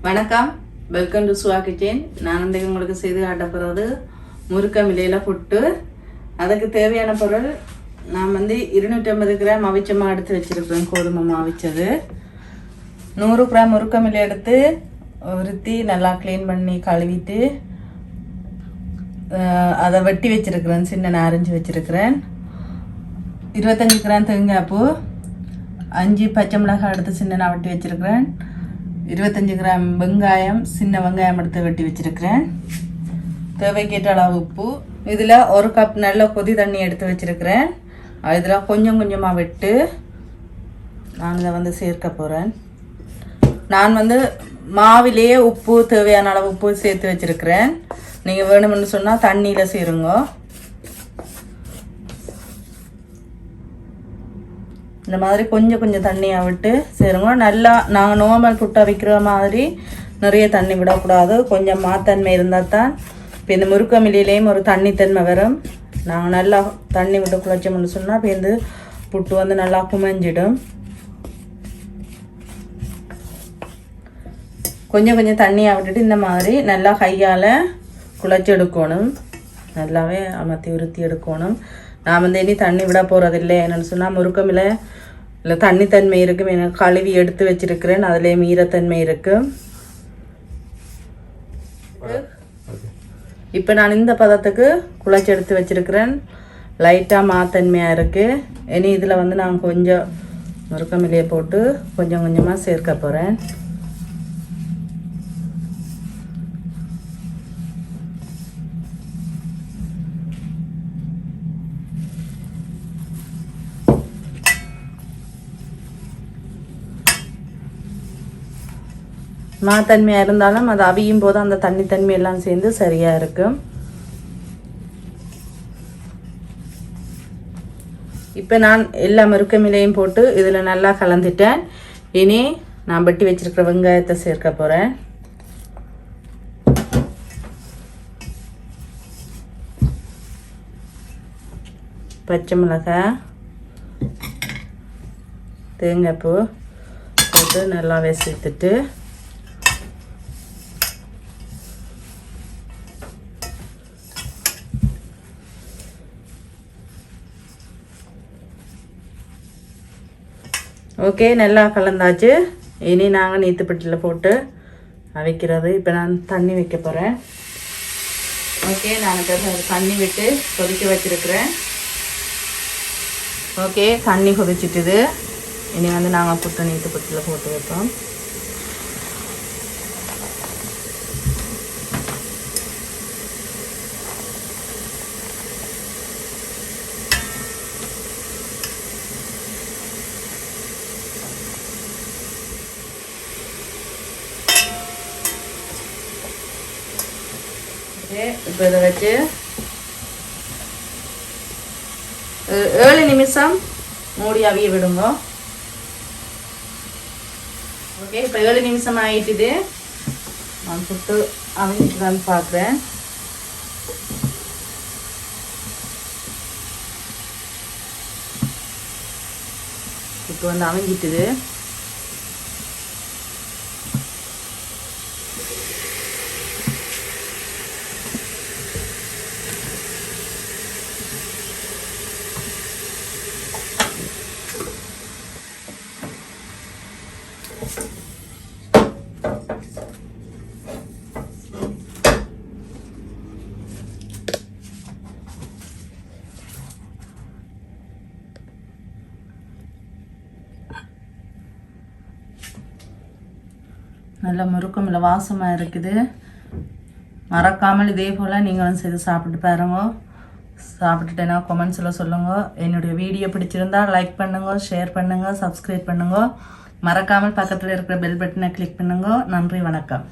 வணக்கம், welcome to சுவா kitchen. நான் வந்து உங்களுக்கு செய்து காட்ட போகிறது முருக்கம் இலையில் புட்டு. அதுக்கு தேவையான பொருள் நான் வந்து 250 கிராம் அவிச்ச மாவு எடுத்து வச்சுருக்கேன், கோதுமை மாவிச்சது. 100 கிராம் முருக்கம் இலை எடுத்து உருத்தி நல்லா க்ளீன் பண்ணி கழுவிட்டு அதை வெட்டி வச்சுருக்கிறேன், சின்ன நாரஞ்சு வச்சுருக்கிறேன். 25 கிராம் தேங்காய் பூ, 5 பச்சை மிளகாய் எடுத்து சின்ன வெட்டி வச்சுருக்கிறேன். 25 கிராம் வெங்காயம், சின்ன வெங்காயம் எடுத்து வெட்டி வச்சுருக்கிறேன். தேவைக்கேற்ற அளவு உப்பு. இதில் 1 கப் நல்ல கொதி தண்ணி எடுத்து வச்சுருக்கிறேன். இதில் கொஞ்சம் கொஞ்சமாக விட்டு நான் இதை வந்து சேர்க்க போகிறேன். நான் வந்து மாவிலேயே உப்பு தேவையான அளவு உப்பு சேர்த்து வச்சுருக்கிறேன். நீங்கள் வேணும்னு சொன்னால் தண்ணியில் சேருங்க. இந்த மாதிரி கொஞ்சம் கொஞ்சம் தண்ணியாக விட்டு சேருங்க. நல்லா நாங்கள் நார்மல் புட்டை வைக்கிற மாதிரி நிறைய தண்ணி விடக்கூடாது, கொஞ்சம் மாத்தன்மை இருந்தால் தான். இப்போ இந்த முருக்கமிலையிலையும் ஒரு தண்ணித்தன்மை வரும். நாங்கள் நல்லா தண்ணி விட்டு குழச்சோம்னு சொன்னால் இப்போ இந்த புட்டு வந்து நல்லா குமைஞ்சிடும். கொஞ்சம் கொஞ்சம் தண்ணியாக விட்டுட்டு இந்த மாதிரி நல்லா கையால் குழச்சி எடுக்கணும். நல்லாவே அமர்த்தி உருத்தி எடுக்கணும். நான் வந்து இனி தண்ணி விட போகிறதில்லை. என்னென்னு சொன்னால் முருக்கமில்லை இல்லை தண்ணித்தன்மை இருக்கும், எனக்கு கழுவி எடுத்து வச்சுருக்கிறேன், அதுலேயும் ஈரத்தன்மை இருக்குது. இப்போ நான் இந்த பதத்துக்கு குழச்சி எடுத்து வச்சுருக்கிறேன். லைட்டாக மாத்தன்மையாக இருக்குது. இனி இதில் வந்து நான் கொஞ்சம் முருக்கமில்லையை போட்டு கொஞ்சம் கொஞ்சமாக சேர்க்க போகிறேன். மாத்தன்மையாக இருந்தாலும் அது அவியும் போது அந்த தண்ணித்தன்மை எல்லாம் சேர்ந்து சரியாக இருக்கும். இப்போ நான் எல்லா முருக்கமிலையும் போட்டு இதில் நல்லா கலந்துட்டேன். இனி நான் வெட்டி வச்சிருக்கிற வெங்காயத்தை சேர்க்க போகிறேன். பச்சை மிளகாய், தேங்காய் பூ போட்டு நல்லா சேர்த்துட்டு ஓகே, நல்லா கலந்தாச்சு. இனி நாங்கள் நீத்துப்பட்டியில் போட்டு வைக்கிறது. இப்போ நான் தண்ணி வைக்க போகிறேன். ஓகே, நான் தண்ணி விட்டு கொதிக்க வச்சுருக்கிறேன். ஓகே, தண்ணி கொதிச்சிட்டுது. இனி வந்து நாங்கள் புட்டு நீத்துப்பட்டியில் போட்டு வைப்போம். இப்போ இதை வச்சு 7 நிமிஷம் மூடி அவிய விடுங்க. ஓகே, இப்போ 7 நிமிஷம் ஆகிட்டுது. நான் புட்டு அவிஞ்சிட்டுதான்னு பார்க்குறேன். இப்போ வந்து அவிஞ்சிட்டுது. நல்ல முருக்கம் இல்லை, வாசமாக இருக்குது. மறக்காமல் இதே போல் நீங்களும் செய்து சாப்பிட்டு பாருங்க. சாப்பிட்டுட்டேன்னா கமெண்ட்ஸில் சொல்லுங்கள். என்னுடைய வீடியோ பிடிச்சிருந்தால் லைக் பண்ணுங்கள், ஷேர் பண்ணுங்கள், சப்ஸ்கிரைப் பண்ணுங்கள். மறக்காமல் பக்கத்தில் இருக்கிற பெல் பட்டனை கிளிக் பண்ணுங்கள். நன்றி, வணக்கம்.